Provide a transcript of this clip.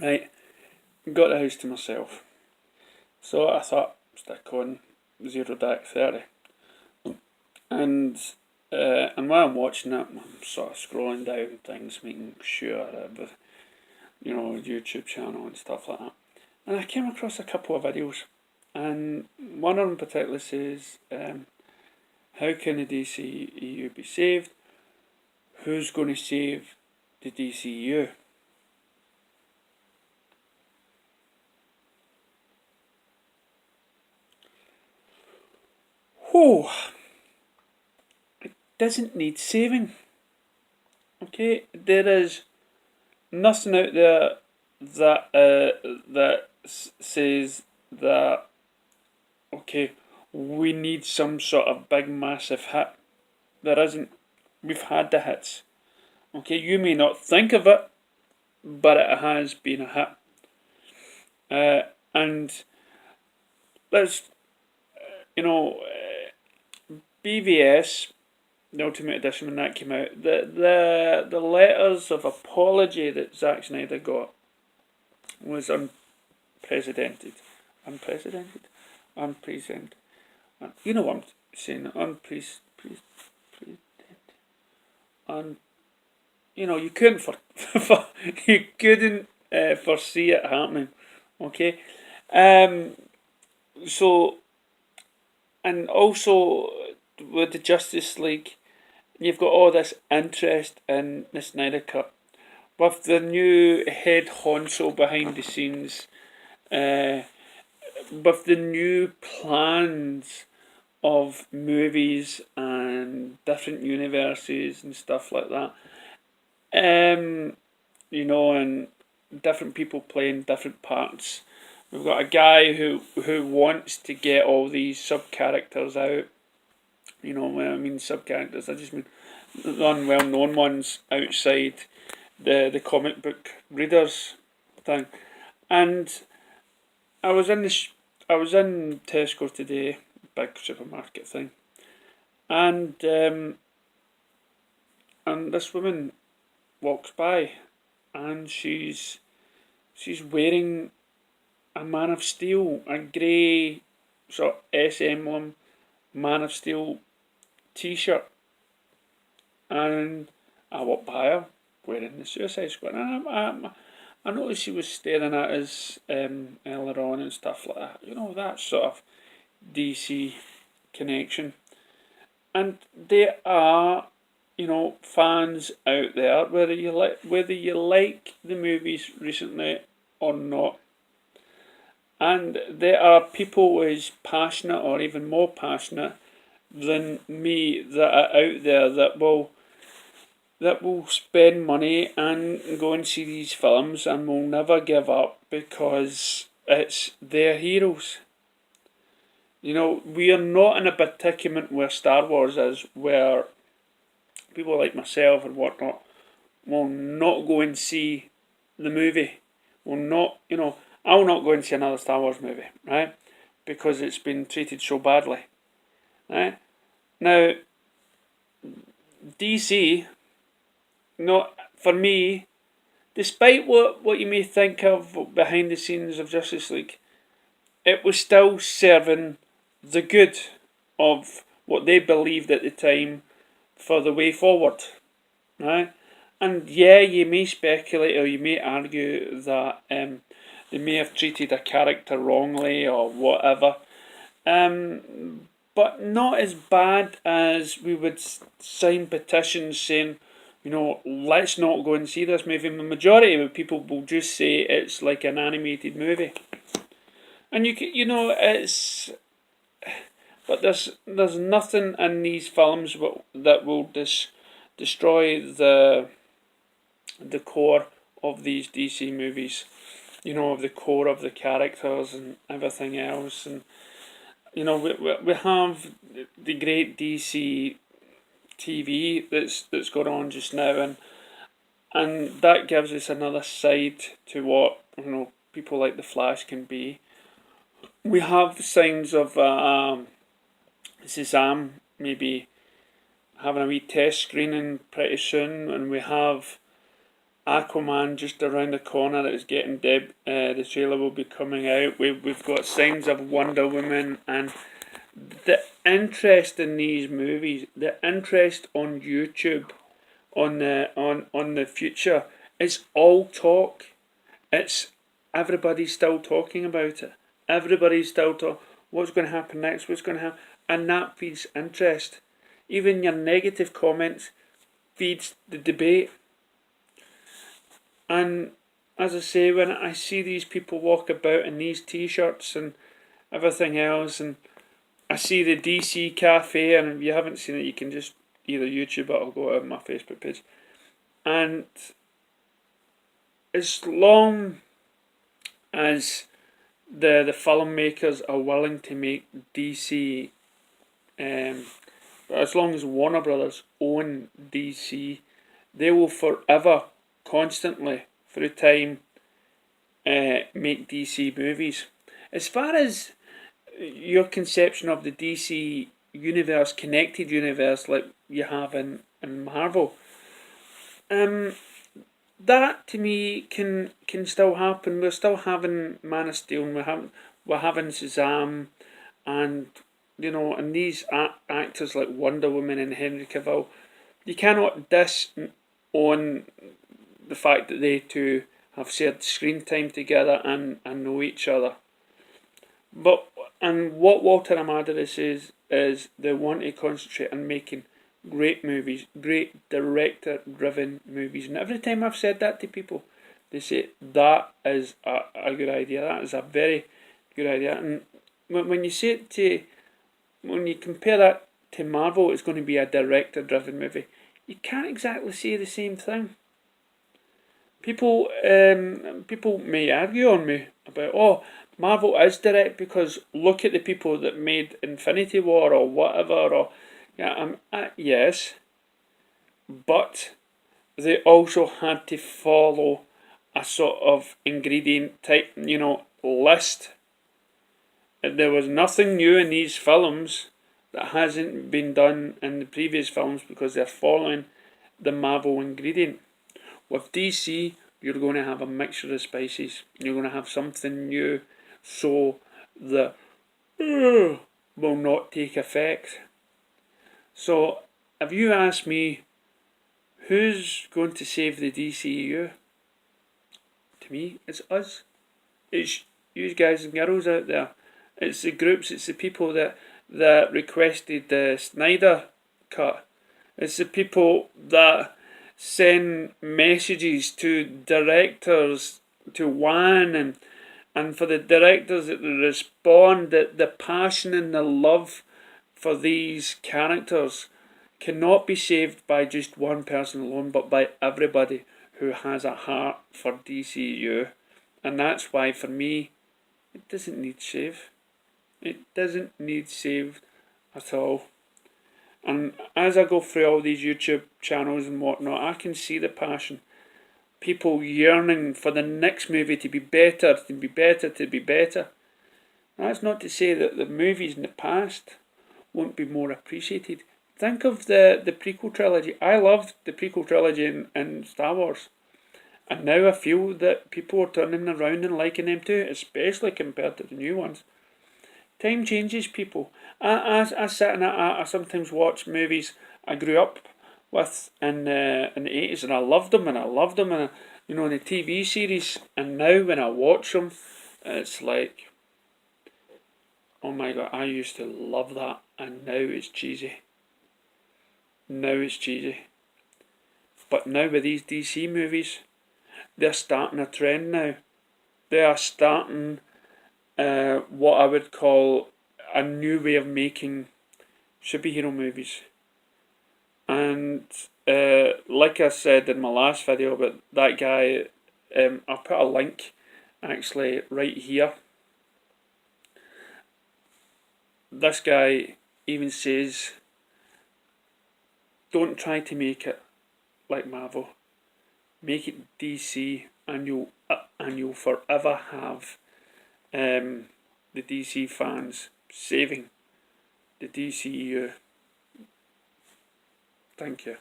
Right, got the house to myself. So I thought, stick on Zero Dark 30. And and while I'm watching it, I'm sort of scrolling down things, making sure that, YouTube channel and stuff like that. And I came across a couple of videos, and one of them particularly says, how can the DCEU be saved? Who's going to save the DCEU? Whoa, it doesn't need saving. Okay, there is nothing out there that says that, okay, we need some sort of big massive hit. There isn't. We've had the hits. Okay, you may not think of it, but it has been a hit. And let's, you know, BVS, the Ultimate Edition, when that came out, the letters of apology that Zack Snyder got was unprecedented. Unprecedented? Unprecedented. You know what I'm saying? Unprecedented. You couldn't you couldn't foresee it happening. Okay. So, and also with the Justice League, you've got all this interest in the Snyder Cut. With the new head honcho behind the scenes, with the new plans of movies and different universes and stuff like that, and different people playing different parts. We've got a guy who wants to get all these sub characters out. When I mean sub characters, I just mean the unwell known ones outside the comic book readers thing. And I was in Tesco today, big supermarket thing, and this woman walks by, and she's wearing a Man of Steel, a grey sort of S emblem Man of Steel T-shirt, and I walked by her wearing the Suicide Squad, and I noticed she was staring at us earlier on and stuff like that. That sort of DC connection, and there are fans out there, whether you like the movies recently or not. And there are people as passionate or even more passionate than me that are out there that will spend money and go and see these films and will never give up because it's their heroes. We are not in a predicament where Star Wars is, where people like myself and whatnot will not go and see the movie. Will not, I'll not go and see another Star Wars movie, right? Because it's been treated so badly, right? Now, DC, not for me, despite what you may think of behind the scenes of Justice League, it was still serving the good of what they believed at the time for the way forward, right? And yeah, you may speculate or you may argue that they may have treated a character wrongly or whatever, but not as bad as we would sign petitions saying, let's not go and see this movie. The majority of people will just say it's like an animated movie, and it's. But there's nothing in these films that will destroy the core of these DC movies. Of the core of the characters and everything else, and we have the great DC TV that's going on just now, and that gives us another side to what people like the Flash can be. We have signs of Shazam maybe having a wee test screening pretty soon, and we have Aquaman just around the corner that is getting the trailer will be coming out. We've got signs of Wonder Woman, and the interest in these movies, the interest on YouTube, on the future, it's all talk. It's everybody's still talking about it. Everybody's still talking. What's going to happen next? What's going to happen? And that feeds interest. Even your negative comments feeds the debate. And as I say, when I see these people walk about in these t-shirts and everything else, and I see the DC Cafe, and if you haven't seen it, you can just either YouTube it or go to my Facebook page. And as long as the filmmakers are willing to make DC, as long as Warner Brothers own DC, they will forever, constantly, through time, make DC movies. As far as your conception of the DC universe, connected universe like you have in Marvel, that to me can still happen. We're still having Man of Steel, and we're having Shazam, and and these actors like Wonder Woman and Henry Cavill. You cannot disown the fact that they two have shared screen time together and know each other. And what Walter Amada says is they want to concentrate on making great movies, great director-driven movies. And every time I've said that to people, they say that is a good idea. That is a very good idea. And when you say it when you compare that to Marvel, it's going to be a director-driven movie. You can't exactly say the same thing. People may argue on me about, Marvel is direct because look at the people that made Infinity War or whatever, or yes, but they also had to follow a sort of ingredient type, list. There was nothing new in these films that hasn't been done in the previous films because they're following the Marvel ingredient. With DC, you're going to have a mixture of spices. You're going to have something new, so the will not take effect. So, if you ask me, who's going to save the DCU? To me, it's us. It's you guys and girls out there. It's the groups, it's the people that requested the Snyder Cut. It's the people that send messages to directors, to Wan, and for the directors that respond, that the passion and the love for these characters cannot be saved by just one person alone, but by everybody who has a heart for DCU. And that's why, for me, it doesn't need save. It doesn't need saved at all. And as I go through all these YouTube channels and whatnot, I can see the passion. People yearning for the next movie to be better, to be better, to be better. That's not to say that the movies in the past won't be more appreciated. Think of the prequel trilogy. I loved the prequel trilogy in Star Wars. And now I feel that people are turning around and liking them too, especially compared to the new ones. Time changes people. I sit and I sometimes watch movies I grew up with in the 80s, and I loved them, and the TV series, and now when I watch them, it's like, oh my god, I used to love that, and now it's cheesy. But now with these DC movies, they're starting a trend now. They are starting what I would call a new way of making superhero movies. And like I said in my last video about that guy, I'll put a link actually right here. This guy even says, don't try to make it like Marvel. Make it DC, and you'll forever have the DC fans saving the DCU. Thank you.